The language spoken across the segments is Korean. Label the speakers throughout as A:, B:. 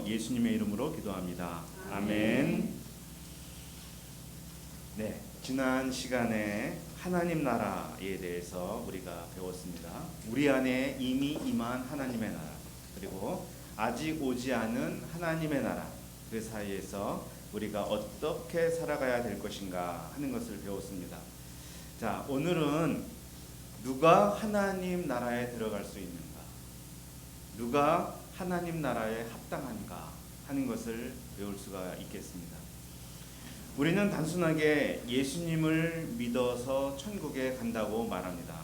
A: 예수님의 이름으로 기도합니다. 아멘. 네, 지난 시간에 하나님 나라에 대해서 우리가 배웠습니다. 우리 안에 이미 임한 하나님의 나라, 그리고 아직 오지 않은 하나님의 나라, 그 사이에서 우리가 어떻게 살아가야 될 것인가 하는 것을 배웠습니다. 자, 오늘은 누가 하나님 나라에 들어갈 수 있는가, 누가 하나님 나라에 합당한가 하는 것을 배울 수가 있겠습니다. 우리는 단순하게 예수님을 믿어서 천국에 간다고 말합니다.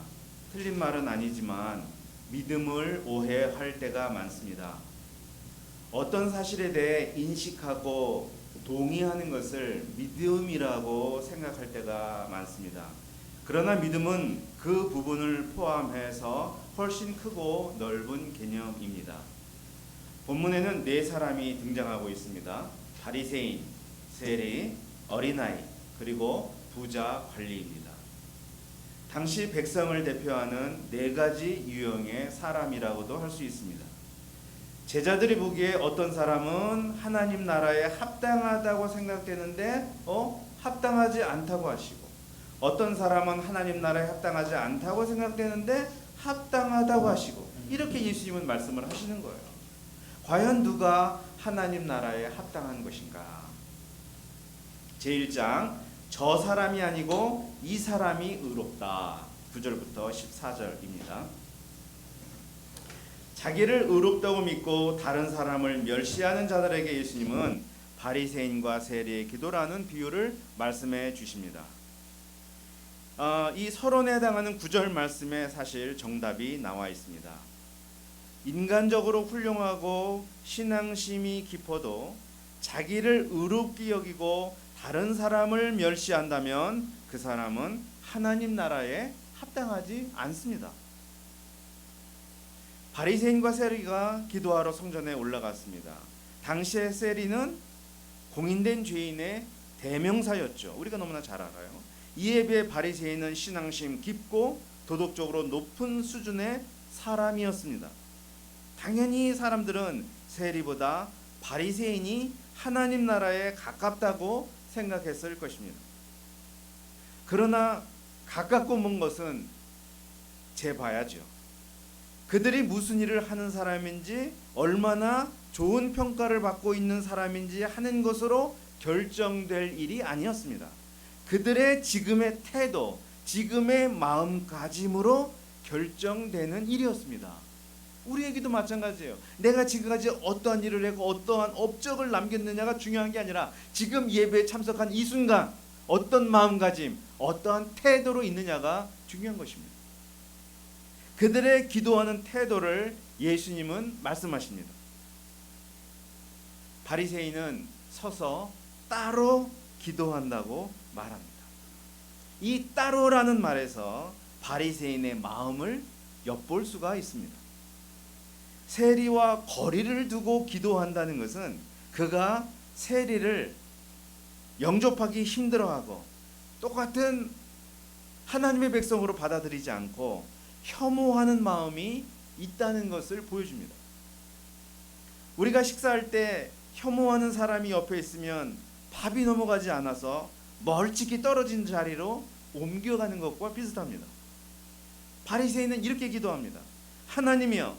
A: 틀린 말은 아니지만 믿음을 오해할 때가 많습니다. 어떤 사실에 대해 인식하고 동의하는 것을 믿음이라고 생각할 때가 많습니다. 그러나 믿음은 그 부분을 포함해서 훨씬 크고 넓은 개념입니다. 본문에는 네 사람이 등장하고 있습니다. 바리새인, 세리, 어린아이, 그리고 부자 관리입니다. 당시 백성을 대표하는 네 가지 유형의 사람이라고도 할 수 있습니다. 제자들이 보기에 어떤 사람은 하나님 나라에 합당하다고 생각되는데 합당하지 않다고 하시고, 어떤 사람은 하나님 나라에 합당하지 않다고 생각되는데 합당하다고 하시고, 이렇게 예수님은 말씀을 하시는 거예요. 과연 누가 하나님 나라에 합당한 것인가? 제1장, 저 사람이 아니고 이 사람이 의롭다. 9절부터 14절입니다. 자기를 의롭다고 믿고 다른 사람을 멸시하는 자들에게 예수님은 바리새인과 세리의 기도라는 비유를 말씀해 주십니다. 이 서론에 해당하는 9절 말씀에 사실 정답이 나와 있습니다. 인간적으로 훌륭하고 신앙심이 깊어도 자기를 의롭게 여기고 다른 사람을 멸시한다면 그 사람은 하나님 나라에 합당하지 않습니다. 바리새인과 세리가 기도하러 성전에 올라갔습니다. 당시의 세리는 공인된 죄인의 대명사였죠. 우리가 너무나 잘 알아요. 이에 비해 바리새인은 신앙심 깊고 도덕적으로 높은 수준의 사람이었습니다. 당연히 사람들은 세리보다 바리새인이 하나님 나라에 가깝다고 생각했을 것입니다. 그러나 가깝고 먼 것은 재봐야죠. 그들이 무슨 일을 하는 사람인지, 얼마나 좋은 평가를 받고 있는 사람인지 하는 것으로 결정될 일이 아니었습니다. 그들의 지금의 태도, 지금의 마음가짐으로 결정되는 일이었습니다. 우리에게도 마찬가지예요. 내가 지금까지 어떠한 일을 하고 어떠한 업적을 남겼느냐가 중요한 게 아니라 지금 예배에 참석한 이 순간 어떤 마음가짐, 어떠한 태도로 있느냐가 중요한 것입니다. 그들의 기도하는 태도를 예수님은 말씀하십니다. 바리새인은 서서 따로 기도한다고 말합니다. 이 따로라는 말에서 바리새인의 마음을 엿볼 수가 있습니다. 세리와 거리를 두고 기도한다는 것은 그가 세리를 영접하기 힘들어하고 똑같은 하나님의 백성으로 받아들이지 않고 혐오하는 마음이 있다는 것을 보여줍니다. 우리가 식사할 때 혐오하는 사람이 옆에 있으면 밥이 넘어가지 않아서 멀찍이 떨어진 자리로 옮겨가는 것과 비슷합니다. 바리새인은 이렇게 기도합니다. 하나님이여,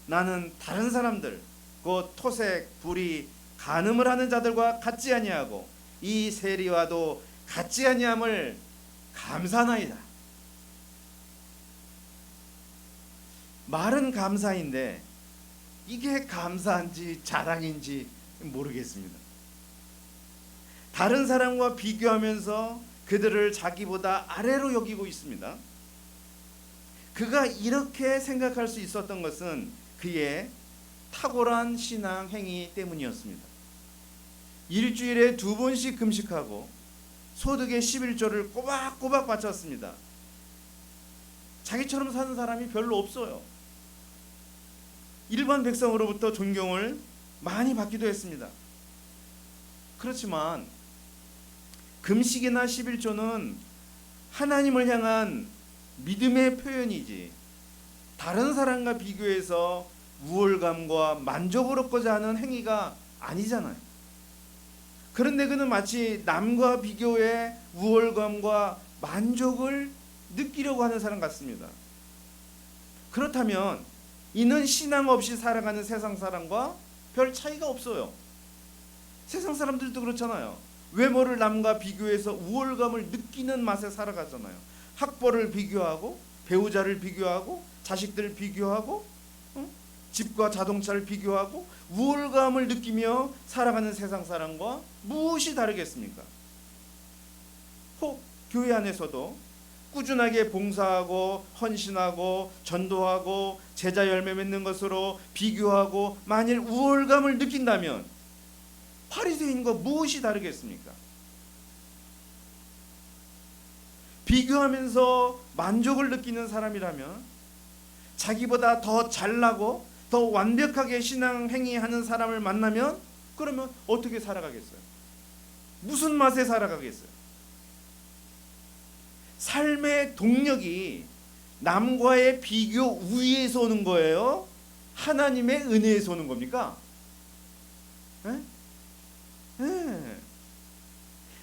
A: 나는 다른 사람들, 곧 토색, 불의, 간음을 하는 자들과 같지 아니하고 이 세리와도 같지 아니함을 감사나이다. 말은 감사인데 이게 감사인지 자랑인지 모르겠습니다. 다른 사람과 비교하면서 그들을 자기보다 아래로 여기고 있습니다. 그가 이렇게 생각할 수 있었던 것은 그의 탁월한 신앙 행위 때문이었습니다. 일주일에 2번씩 금식하고 소득의 11조를 꼬박꼬박 바쳤습니다. 자기처럼 사는 사람이 별로 없어요. 일반 백성으로부터 존경을 많이 받기도 했습니다. 그렇지만 금식이나 11조는 하나님을 향한 믿음의 표현이지 다른 사람과 비교해서 우월감과 만족을 얻고자 하는 행위가 아니잖아요. 그런데 그는 마치 남과 비교해 우월감과 만족을 느끼려고 하는 사람 같습니다. 그렇다면 이는 신앙 없이 살아가는 세상 사람과 별 차이가 없어요. 세상 사람들도 그렇잖아요. 외모를 남과 비교해서 우월감을 느끼는 맛에 살아가잖아요. 학벌을 비교하고, 배우자를 비교하고, 자식들을 비교하고, 집과 자동차를 비교하고 우월감을 느끼며 살아가는 세상 사람과 무엇이 다르겠습니까? 혹 교회 안에서도 꾸준하게 봉사하고 헌신하고 전도하고 제자 열매 맺는 것으로 비교하고 만일 우월감을 느낀다면 바리새인과 무엇이 다르겠습니까? 비교하면서 만족을 느끼는 사람이라면, 자기보다 더 잘나고 더 완벽하게 신앙 행위하는 사람을 만나면 그러면 어떻게 살아가겠어요? 무슨 맛에 살아가겠어요? 삶의 동력이 남과의 비교 우위에서 오는 거예요? 하나님의 은혜에서 오는 겁니까?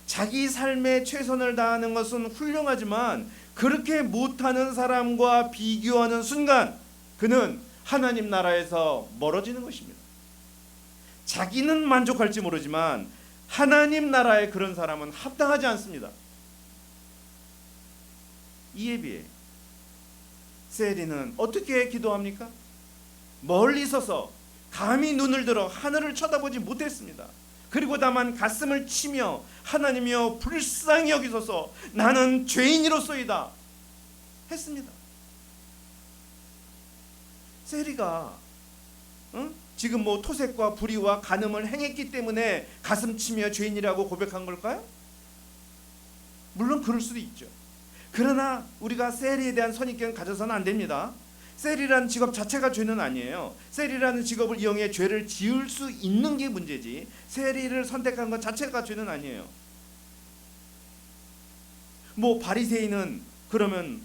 A: 자기 삶에 최선을 다하는 것은 훌륭하지만 그렇게 못하는 사람과 비교하는 순간 그는 하나님 나라에서 멀어지는 것입니다. 자기는 만족할지 모르지만 하나님 나라에 그런 사람은 합당하지 않습니다. 이에 비해 세리는 어떻게 기도합니까? 멀리 서서 감히 눈을 들어 하늘을 쳐다보지 못했습니다. 그리고 다만 가슴을 치며 하나님이여 불쌍히 여기소서 나는 죄인이로소이다 했습니다. 세리가 지금 토색과 불의와 간음을 행했기 때문에 가슴 치며 죄인이라고 고백한 걸까요? 물론 그럴 수도 있죠. 그러나 우리가 세리에 대한 선입견을 가져서는 안 됩니다. 세리라는 직업 자체가 죄는 아니에요. 세리라는 직업을 이용해 죄를 지을 수 있는 게 문제지 세리를 선택한 것 자체가 죄는 아니에요. 바리새인은 그러면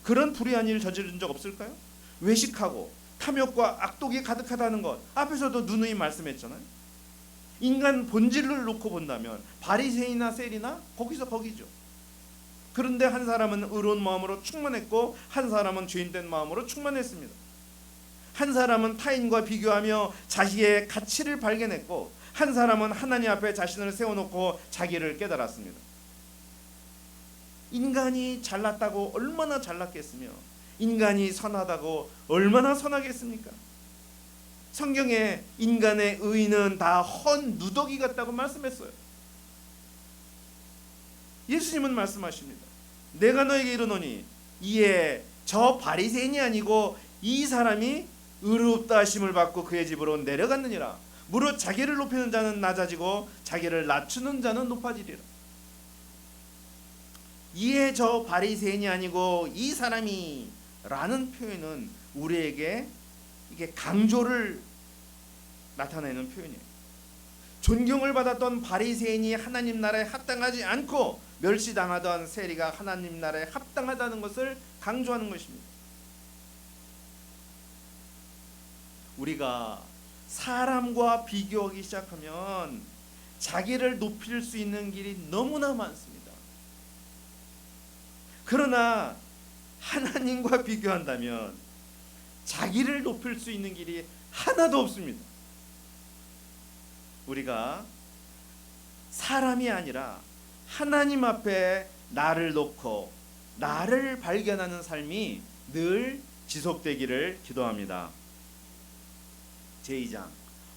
A: 그런 불의한 일을 저지른 적 없을까요? 외식하고 탐욕과 악독이 가득하다는 것 앞에서도 누누이 말씀했잖아요. 인간 본질을 놓고 본다면 바리새인이나 세리나 거기서 거기죠. 그런데 한 사람은 의로운 마음으로 충만했고 한 사람은 죄인된 마음으로 충만했습니다. 한 사람은 타인과 비교하며 자기의 가치를 발견했고 한 사람은 하나님 앞에 자신을 세워놓고 자기를 깨달았습니다. 인간이 잘났다고 얼마나 잘났겠으며 인간이 선하다고 얼마나 선하겠습니까? 성경에 인간의 의는 다 헌 누더기 같다고 말씀했어요. 예수님은 말씀하십니다. 내가 너에게 이르노니 이에 저 바리새인이 아니고 이 사람이 의롭다 하심을 받고 그의 집으로 내려갔느니라. 무릇 자기를 높이는 자는 낮아지고 자기를 낮추는 자는 높아지리라. 이에 저 바리새인이 아니고 이 사람이 라는 표현은 우리에게 이게 강조를 나타내는 표현이에요. 존경을 받았던 바리새인이 하나님 나라에 합당하지 않고 멸시당하던 세리가 하나님 나라에 합당하다는 것을 강조하는 것입니다. 우리가 사람과 비교하기 시작하면 자기를 높일 수 있는 길이 너무나 많습니다. 그러나 하나님과 비교한다면 자기를 높일 수 있는 길이 하나도 없습니다. 우리가 사람이 아니라 하나님 앞에 나를 놓고 나를 발견하는 삶이 늘 지속되기를 기도합니다. 제2장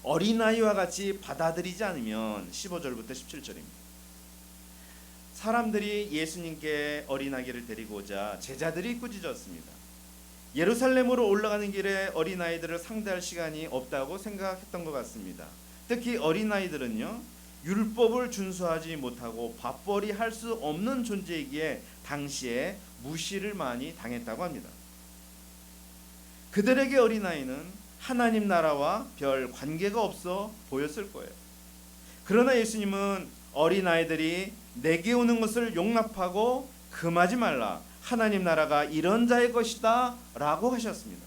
A: 어린아이와 같이 받아들이지 않으면 15절부터 17절입니다. 사람들이 예수님께 어린아기를 데리고 오자 제자들이 꾸짖었습니다. 예루살렘으로 올라가는 길에 어린아이들을 상대할 시간이 없다고 생각했던 것 같습니다. 특히 어린아이들은요, 율법을 준수하지 못하고 밥벌이 할 수 없는 존재이기에 당시에 무시를 많이 당했다고 합니다. 그들에게 어린아이는 하나님 나라와 별 관계가 없어 보였을 거예요. 그러나 예수님은 어린아이들이 내게 오는 것을 용납하고 금하지 말라. 하나님 나라가 이런 자의 것이다 라고 하셨습니다.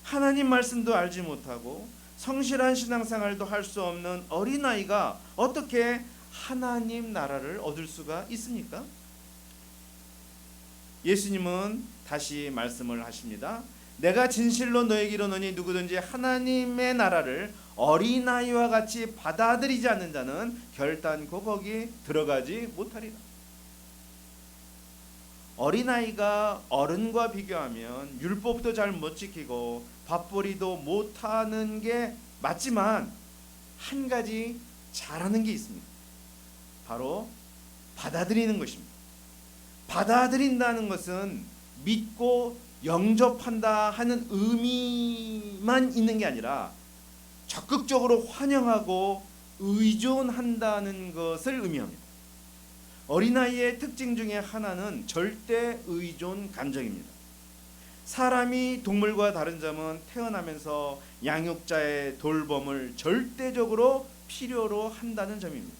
A: 하나님 말씀도 알지 못하고 성실한 신앙생활도 할 수 없는 어린아이가 어떻게 하나님 나라를 얻을 수가 있습니까? 예수님은 다시 말씀을 하십니다. 내가 진실로 너에게 이르노니 누구든지 하나님의 나라를 어린아이와 같이 받아들이지 않는 자는 결단코 거기 들어가지 못하리라. 어린아이가 어른과 비교하면 율법도 잘 못 지키고 밥벌이도 못하는 게 맞지만 한 가지 잘하는 게 있습니다. 바로 받아들이는 것입니다. 받아들인다는 것은 믿고 영접한다 하는 의미만 있는 게 아니라 적극적으로 환영하고 의존한다는 것을 의미합니다. 어린아이의 특징 중에 하나는 절대 의존 감정입니다. 사람이 동물과 다른 점은 태어나면서 양육자의 돌봄을 절대적으로 필요로 한다는 점입니다.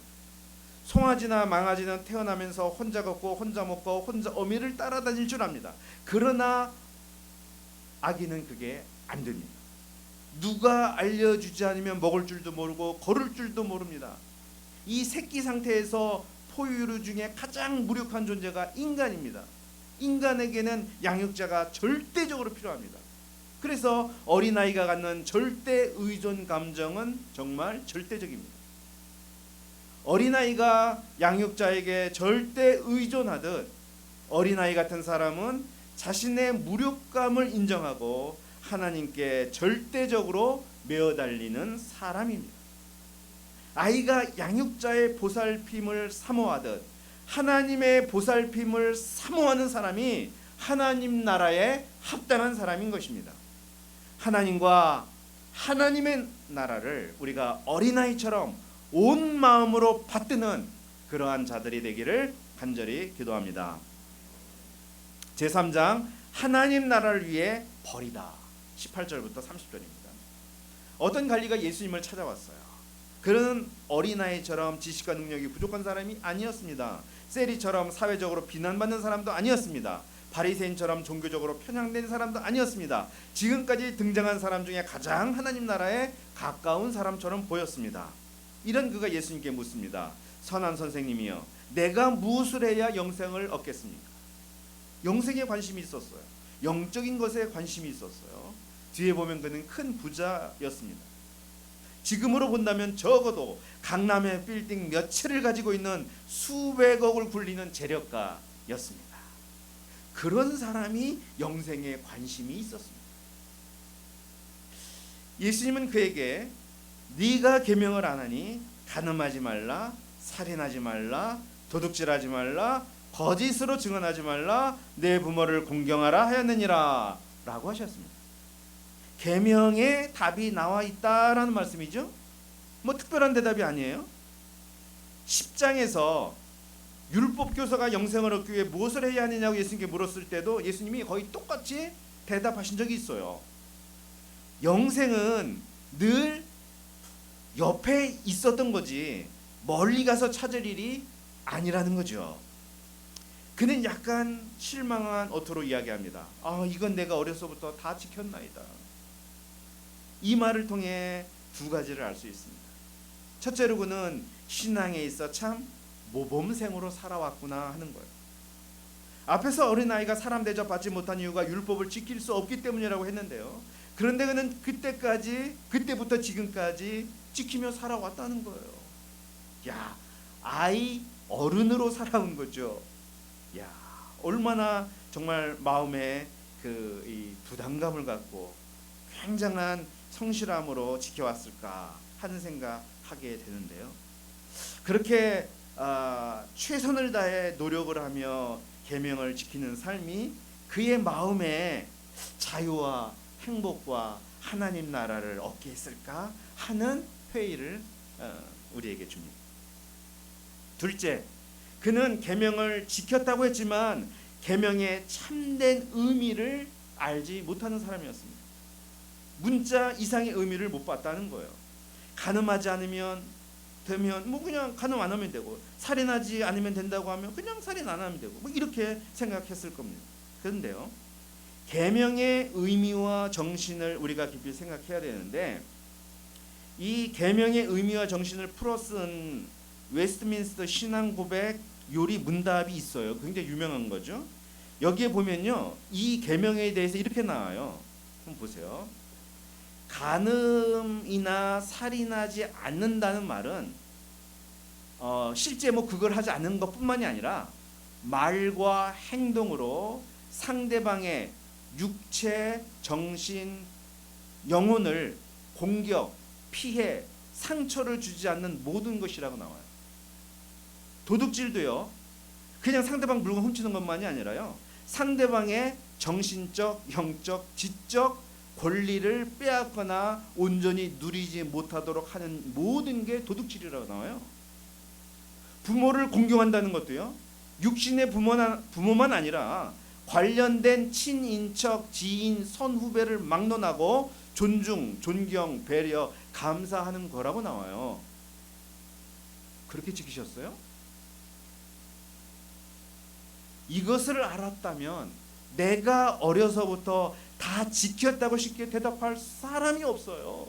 A: 송아지나 망아지는 태어나면서 혼자 걷고 혼자 먹고 혼자 어미를 따라다닐 줄 압니다. 그러나 아기는 그게 안 됩니다. 누가 알려주지 않으면 먹을 줄도 모르고 걸을 줄도 모릅니다. 이 새끼 상태에서 포유류 중에 가장 무력한 존재가 인간입니다. 인간에게는 양육자가 절대적으로 필요합니다. 그래서 어린아이가 갖는 절대 의존 감정은 정말 절대적입니다. 어린아이가 양육자에게 절대 의존하듯 어린아이 같은 사람은 자신의 무력감을 인정하고 하나님께 절대적으로 매어달리는 사람입니다. 아이가 양육자의 보살핌을 사모하듯 하나님의 보살핌을 사모하는 사람이 하나님 나라에 합당한 사람인 것입니다. 하나님과 하나님의 나라를 우리가 어린아이처럼 온 마음으로 받드는 그러한 자들이 되기를 간절히 기도합니다. 제3장 하나님 나라를 위해 버리다 18절부터 30절입니다. 어떤 관리가 예수님을 찾아왔어요. 그는 어린아이처럼 지식과 능력이 부족한 사람이 아니었습니다. 세리처럼 사회적으로 비난받는 사람도 아니었습니다. 바리새인처럼 종교적으로 편향된 사람도 아니었습니다. 지금까지 등장한 사람 중에 가장 하나님 나라에 가까운 사람처럼 보였습니다. 이런 그가 예수님께 묻습니다. 선한 선생님이여, 내가 무엇을 해야 영생을 얻겠습니까? 영생에 관심이 있었어요. 영적인 것에 관심이 있었어요. 뒤에 보면 그는 큰 부자였습니다. 지금으로 본다면 적어도 강남의 빌딩 몇 채를 가지고 있는 수백억을 굴리는 재력가였습니다. 그런 사람이 영생에 관심이 있었습니다. 예수님은 그에게 네가 계명을 안 하니 간음하지 말라, 살인하지 말라, 도둑질하지 말라, 거짓으로 증언하지 말라, 내 부모를 공경하라 하였느니라 라고 하셨습니다. 계명에 답이 나와 있다라는 말씀이죠. 뭐 특별한 대답이 아니에요. 10장에서 율법 교사가 영생을 얻기 위해 무엇을 해야 하느냐고 예수님께 물었을 때도 예수님이 거의 똑같이 대답하신 적이 있어요. 영생은 늘 옆에 있었던 거지 멀리 가서 찾을 일이 아니라는 거죠. 그는 약간 실망한 어투로 이야기합니다. 이건 내가 어려서부터 다 지켰나이다. 이 말을 통해 두 가지를 알 수 있습니다. 첫째로 그는 신앙에 있어 참 모범생으로 살아왔구나 하는 거예요. 앞에서 어린아이가 사람 대접 받지 못한 이유가 율법을 지킬 수 없기 때문이라고 했는데요. 그런데 그는 그때부터 지금까지 지키며 살아왔다는 거예요. 야, 아이 어른으로 살아온 거죠. 야, 얼마나 정말 마음에 이 부담감을 갖고 굉장한 성실함으로 지켜왔을까 하는 생각하게 되는데요. 그렇게 최선을 다해 노력을 하며 계명을 지키는 삶이 그의 마음에 자유와 행복과 하나님 나라를 얻게 했을까 하는 회의를 우리에게 줍니다. 둘째, 그는 계명을 지켰다고 했지만 계명의 참된 의미를 알지 못하는 사람이었습니다. 문자 이상의 의미를 못 봤다는 거예요. 간음하지 않으면 되면 뭐 그냥 간음 안 하면 되고, 살인하지 않으면 된다고 하면 그냥 살인 안 하면 되고, 뭐 이렇게 생각했을 겁니다. 그런데요, 계명의 의미와 정신을 우리가 깊이 생각해야 되는데, 이 계명의 의미와 정신을 풀어쓴 웨스트민스터 신앙 고백 요리 문답이 있어요. 굉장히 유명한 거죠. 여기에 보면요, 이 계명에 대해서 이렇게 나와요. 한번 보세요. 간음이나 살인하지 않는다는 말은 실제 그걸 하지 않는 것뿐만이 아니라 말과 행동으로 상대방의 육체, 정신, 영혼을 공격, 피해, 상처를 주지 않는 모든 것이라고 나와요. 도둑질도요, 그냥 상대방 물건 훔치는 것만이 아니라요, 상대방의 정신적, 영적, 지적 권리를 빼앗거나 온전히 누리지 못하도록 하는 모든 게 도둑질이라고 나와요. 부모를 공경한다는 것도요, 육신의 부모만 아니라 관련된 친인척, 지인, 선후배를 막론하고 존중, 존경, 배려, 감사하는 거라고 나와요. 그렇게 지키셨어요? 이것을 알았다면 내가 어려서부터 다 지켰다고 쉽게 대답할 사람이 없어요.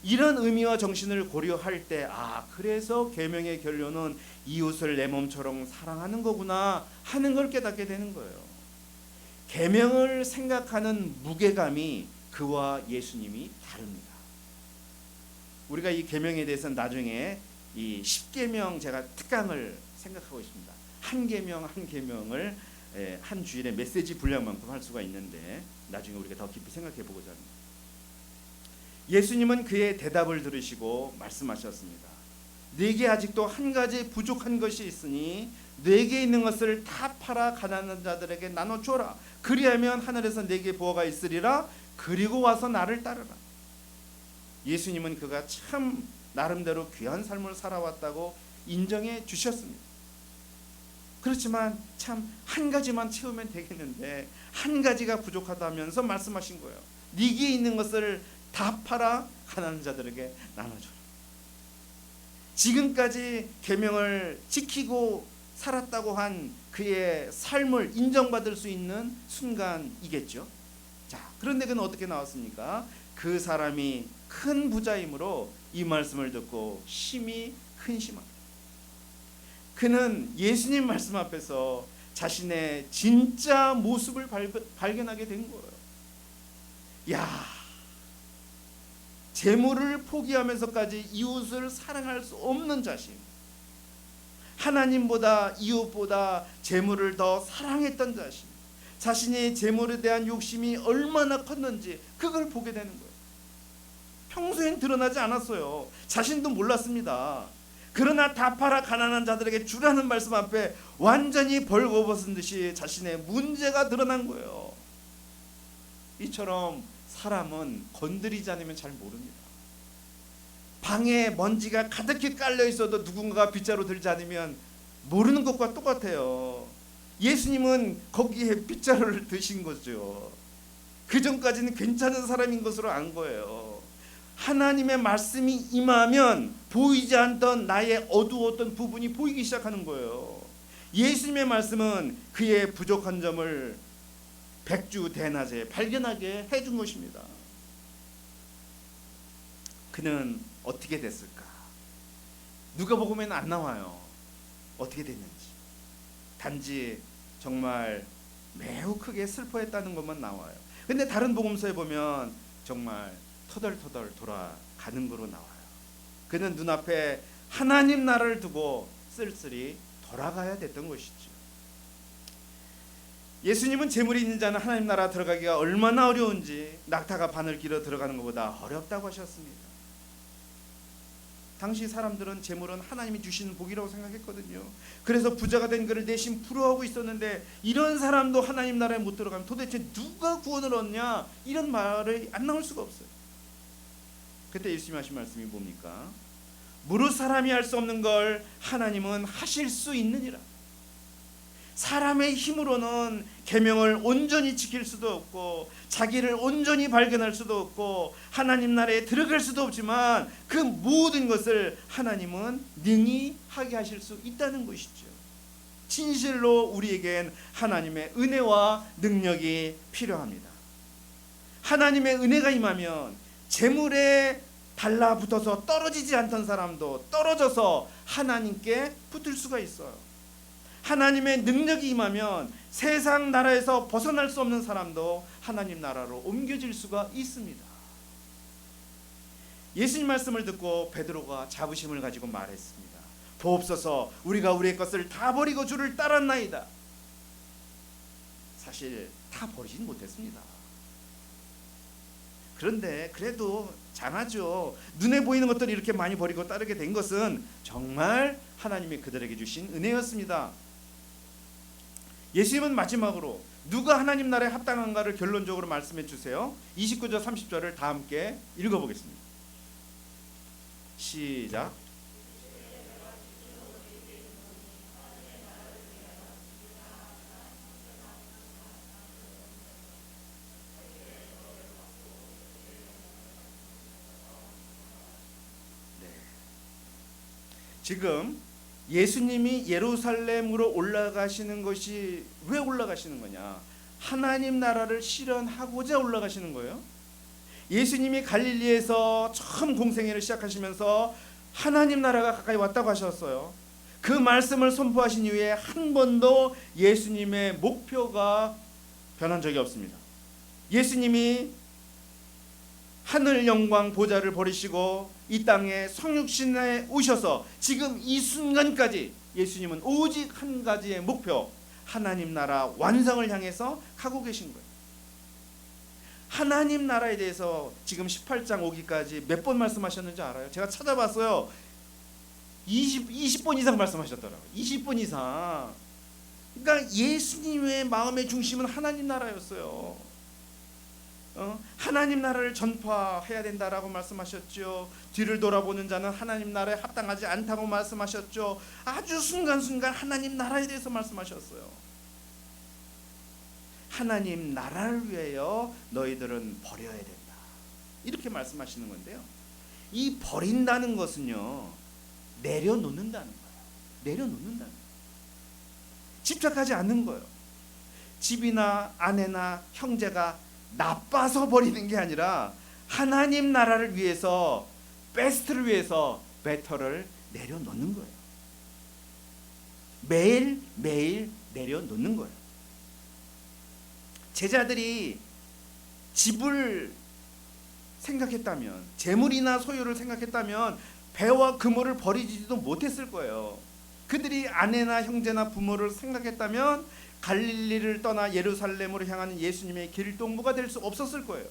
A: 이런 의미와 정신을 고려할 때, 그래서 계명의 결론은 이웃을 내 몸처럼 사랑하는 거구나 하는 걸 깨닫게 되는 거예요. 계명을 생각하는 무게감이 그와 예수님이 다릅니다. 우리가 이 계명에 대해서는 나중에 이 10계명 제가 특강을 생각하고 있습니다. 한 계명 한 계명을 한 주일에 메시지 분량만큼 할 수가 있는데 나중에 우리가 더 깊이 생각해 보고자 합니다. 예수님은 그의 대답을 들으시고 말씀하셨습니다. 네게 아직도 한 가지 부족한 것이 있으니 네게 있는 것을 다 팔아 가난한 자들에게 나눠 줘라. 그리하면 하늘에서 네게 보화가 있으리라. 그리고 와서 나를 따르라. 예수님은 그가 참 나름대로 귀한 삶을 살아왔다고 인정해 주셨습니다. 그렇지만 참 한 가지만 채우면 되겠는데 한 가지가 부족하다면서 말씀하신 거예요. 네게 있는 것을 다 팔아 가난한 자들에게 나눠줘라. 지금까지 계명을 지키고 살았다고 한 그의 삶을 인정받을 수 있는 순간이겠죠. 자, 그런데 그는 어떻게 나왔습니까? 그 사람이 큰 부자이므로 이 말씀을 듣고 심히 근심합니다. 그는 예수님 말씀 앞에서 자신의 진짜 모습을 발견하게 된 거예요. 야, 재물을 포기하면서까지 이웃을 사랑할 수 없는 자신, 하나님보다 이웃보다 재물을 더 사랑했던 자신, 자신의 재물에 대한 욕심이 얼마나 컸는지 그걸 보게 되는 거예요. 평소엔 드러나지 않았어요. 자신도 몰랐습니다. 그러나 다 팔아 가난한 자들에게 주라는 말씀 앞에 완전히 벌거벗은 듯이 자신의 문제가 드러난 거예요. 이처럼 사람은 건드리지 않으면 잘 모릅니다. 방에 먼지가 가득히 깔려 있어도 누군가가 빗자루 들지 않으면 모르는 것과 똑같아요. 예수님은 거기에 빗자루를 드신 거죠. 그 전까지는 괜찮은 사람인 것으로 안 거예요. 하나님의 말씀이 임하면 보이지 않던 나의 어두웠던 부분이 보이기 시작하는 거예요. 예수님의 말씀은 그의 부족한 점을 백주대낮에 발견하게 해준 것입니다. 그는 어떻게 됐을까? 누가복음에는 안 나와요. 어떻게 됐는지. 단지 정말 매우 크게 슬퍼했다는 것만 나와요. 근데 다른 복음서에 보면 정말 터덜터덜 돌아가는 거로 나와요. 그는 눈앞에 하나님 나라를 두고 쓸쓸히 돌아가야 됐던 것이죠. 예수님은 재물이 있는 자는 하나님 나라 들어가기가 얼마나 어려운지 낙타가 바늘 길어 들어가는 것보다 어렵다고 하셨습니다. 당시 사람들은 재물은 하나님이 주시는 복이라고 생각했거든요. 그래서 부자가 된 그를 내심 부러워하고 있었는데 이런 사람도 하나님 나라에 못 들어가면 도대체 누가 구원을 얻냐, 이런 말이 안 나올 수가 없어요. 그때 예수님이 하신 말씀이 뭡니까? 무릇 사람이 할 수 없는 걸 하나님은 하실 수 있느니라. 사람의 힘으로는 계명을 온전히 지킬 수도 없고 자기를 온전히 발견할 수도 없고 하나님 나라에 들어갈 수도 없지만 그 모든 것을 하나님은 능히 하게 하실 수 있다는 것이죠. 진실로 우리에겐 하나님의 은혜와 능력이 필요합니다. 하나님의 은혜가 임하면 재물에 달라붙어서 떨어지지 않던 사람도 떨어져서 하나님께 붙을 수가 있어요. 하나님의 능력이 임하면 세상 나라에서 벗어날 수 없는 사람도 하나님 나라로 옮겨질 수가 있습니다. 예수님 말씀을 듣고 베드로가 자부심을 가지고 말했습니다. 보옵소서, 우리가 우리의 것을 다 버리고 주를 따랐나이다. 사실 다 버리진 못했습니다. 그런데 그래도 장하죠. 눈에 보이는 것들을 이렇게 많이 버리고 따르게 된 것은 정말 하나님이 그들에게 주신 은혜였습니다. 예수님은 마지막으로 누가 하나님 나라에 합당한가를 결론적으로 말씀해 주세요. 29절 30절을 다 함께 읽어보겠습니다. 시작. 지금 예수님이 예루살렘으로 올라가시는 것이 왜 올라가시는 거냐? 하나님 나라를 실현하고자 올라가시는 거예요. 예수님이 갈릴리에서 처음 공생애를 시작하시면서 하나님 나라가 가까이 왔다고 하셨어요. 그 말씀을 선포하신 이후에 한 번도 예수님의 목표가 변한 적이 없습니다. 예수님이 하늘 영광 보좌를 버리시고 이 땅에 성육신에 오셔서 지금 이 순간까지 예수님은 오직 한 가지의 목표, 하나님 나라 완성을 향해서 가고 계신 거예요. 하나님 나라에 대해서 지금 18장 오기까지 몇 번 말씀하셨는지 알아요? 제가 찾아봤어요. 20번 이상 말씀하셨더라고요. 20번 이상. 그러니까 예수님의 마음의 중심은 하나님 나라였어요. 하나님 나라를 전파해야 된다라고 말씀하셨죠. 뒤를 돌아보는 자는 하나님 나라에 합당하지 않다고 말씀하셨죠. 아주 순간순간 하나님 나라에 대해서 말씀하셨어요. 하나님 나라를 위하여 너희들은 버려야 된다, 이렇게 말씀하시는 건데요. 이 버린다는 것은요, 내려놓는다는 거예요. 내려놓는다는 거예요. 집착하지 않는 거예요. 집이나 아내나 형제가 나빠서 버리는 게 아니라 하나님 나라를 위해서, 베스트를 위해서 베터를 내려놓는 거예요. 매일 내려놓는 거예요. 제자들이 집을 생각했다면, 재물이나 소유를 생각했다면 배와 그물을 버리지도 못했을 거예요. 그들이 아내나 형제나 부모를 생각했다면 갈릴리를 떠나 예루살렘으로 향하는 예수님의 길동무가 될 수 없었을 거예요.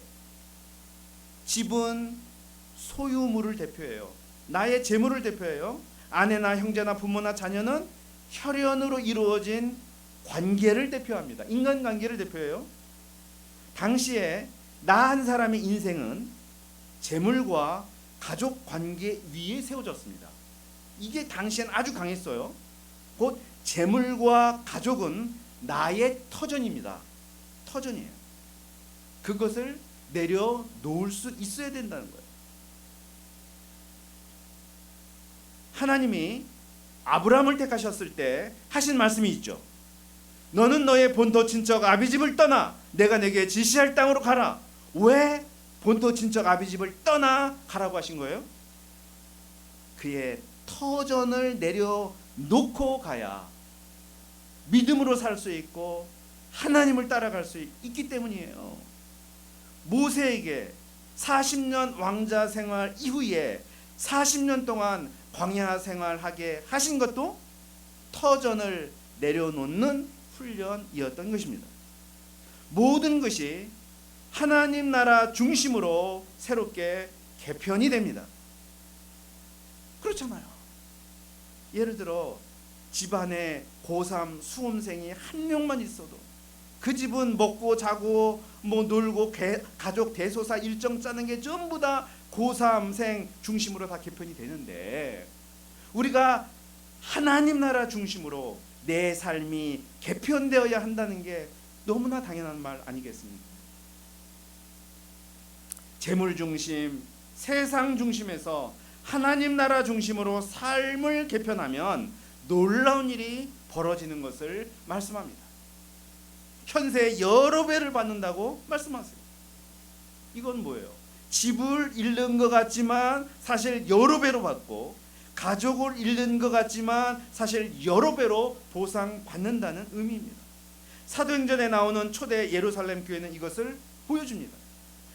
A: 집은 소유물을 대표해요. 나의 재물을 대표해요. 아내나 형제나 부모나 자녀는 혈연으로 이루어진 관계를 대표합니다. 인간관계를 대표해요. 당시에 나 한 사람의 인생은 재물과 가족 관계 위에 세워졌습니다. 이게 당시엔 아주 강했어요. 곧 재물과 가족은 나의 터전입니다. 터전이에요. 그것을 내려놓을 수 있어야 된다는 거예요. 하나님이 아브라함을 택하셨을 때 하신 말씀이 있죠. 너는 너의 본토 친척 아비집을 떠나 내가 내게 지시할 땅으로 가라. 왜 본토 친척 아비집을 떠나 가라고 하신 거예요? 그의 터전을 내려놓고 가야 믿음으로 살 수 있고 하나님을 따라갈 수 있기 때문이에요. 모세에게 40년 왕자 생활 이후에 40년 동안 광야 생활하게 하신 것도 터전을 내려놓는 훈련이었던 것입니다. 모든 것이 하나님 나라 중심으로 새롭게 개편이 됩니다. 그렇잖아요. 예를 들어 집안에 고3 수험생이 한 명만 있어도 그 집은 먹고 자고 놀고 가족 대소사 일정 짜는 게 전부 다 고3생 중심으로 다 개편이 되는데, 우리가 하나님 나라 중심으로 내 삶이 개편되어야 한다는 게 너무나 당연한 말 아니겠습니까? 재물 중심, 세상 중심에서 하나님 나라 중심으로 삶을 개편하면 놀라운 일이 벌어지는 것을 말씀합니다. 현세 여러 배를 받는다고 말씀하세요. 이건 뭐예요? 집을 잃는 것 같지만 사실 여러 배로 받고, 가족을 잃는 것 같지만 사실 여러 배로 보상받는다는 의미입니다. 사도행전에 나오는 초대 예루살렘 교회는 이것을 보여줍니다.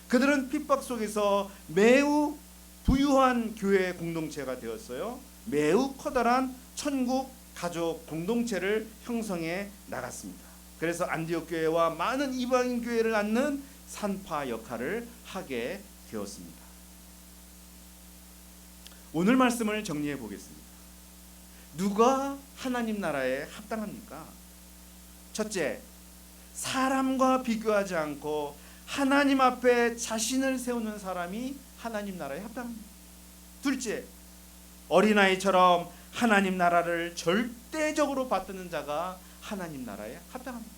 A: 그들은 핍박 속에서 매우 부유한 교회 공동체가 되었어요. 매우 커다란 천국 가족 공동체를 형성해 나갔습니다. 그래서 안디옥 교회와 많은 이방인 교회를 낳는 산파 역할을 하게 되었습니다. 오늘 말씀을 정리해 보겠습니다. 누가 하나님 나라에 합당합니까? 첫째, 사람과 비교하지 않고 하나님 앞에 자신을 세우는 사람이 하나님 나라에 합당합니다. 둘째, 어린아이처럼 하나님 나라를 절대적으로 받드는 자가 하나님 나라에 합당합니다.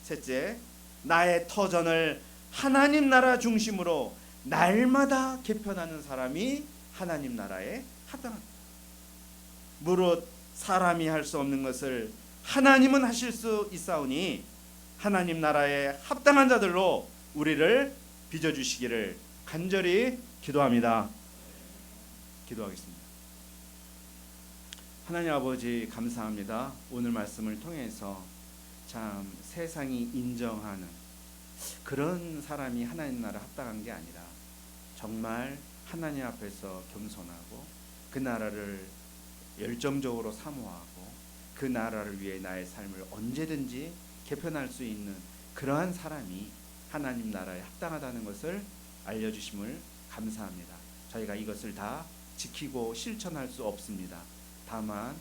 A: 셋째, 나의 터전을 하나님 나라 중심으로 날마다 개편하는 사람이 하나님 나라에 합당합니다. 무릇 사람이 할 수 없는 것을 하나님은 하실 수 있사오니 하나님 나라에 합당한 자들로 우리를 빚어주시기를 간절히 기도합니다. 기도하겠습니다. 하나님 아버지, 감사합니다. 오늘 말씀을 통해서 참 세상이 인정하는 그런 사람이 하나님 나라 합당한 게 아니라 정말 하나님 앞에서 겸손하고 그 나라를 열정적으로 사모하고 그 나라를 위해 나의 삶을 언제든지 개편할 수 있는 그러한 사람이 하나님 나라에 합당하다는 것을 알려주심을 감사합니다. 저희가 이것을 다 지키고 실천할 수 없습니다. 다만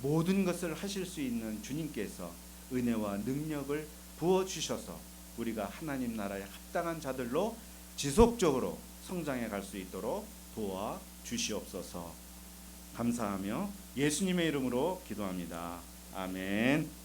A: 모든 것을 하실 수 있는 주님께서 은혜와 능력을 부어주셔서 우리가 하나님 나라에 합당한 자들로 지속적으로 성장해 갈 수 있도록 도와주시옵소서. 감사하며 예수님의 이름으로 기도합니다. 아멘.